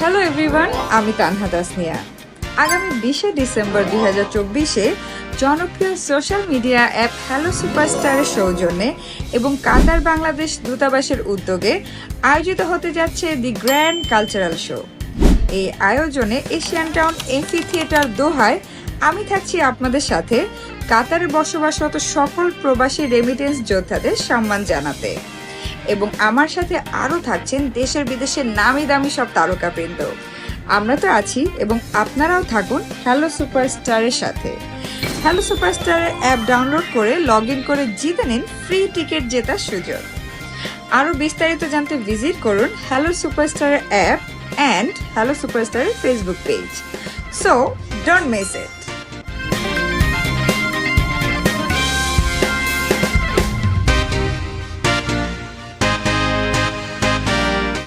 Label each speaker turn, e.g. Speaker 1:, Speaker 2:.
Speaker 1: Hello everyone, আমি তানহা তাসনিয়া। আগামী 20শে December 2024-এ জনপ্রিয় সোশ্যাল মিডিয়া অ্যাপ হ্যালো সুপারস্টারের সৌজন্যে এবং কাতার বাংলাদেশ দূতাবাসের উদ্যোগে আয়োজিত হতে যাচ্ছে দি গ্র্যান্ড কালচারাল শো। এই আয়োজনে এশিয়ান টাউন এমফি থিয়েটার দোহায় আমি থাকছি আপনাদের সাথে কাতারে বসবাসরত সকল প্রবাসী রেমিটেন্স যোদ্ধাদের সম্মান জানাতে, এবং আমার সাথে আরও থাকছেন দেশের বিদেশের নামি দামি সব তারকাবৃন্দ। আমরা তো আছি এবং আপনারাও থাকুন হ্যালো সুপারস্টারের সাথে। হ্যালো সুপারস্টারের অ্যাপ ডাউনলোড করে লগ ইন করে জিতে নিন ফ্রি টিকিট জেতার সুযোগ। আরও বিস্তারিত জানতে ভিজিট করুন হ্যালো সুপারস্টারের অ্যাপ অ্যান্ড হ্যালো সুপারস্টারের Facebook page. So don't miss it.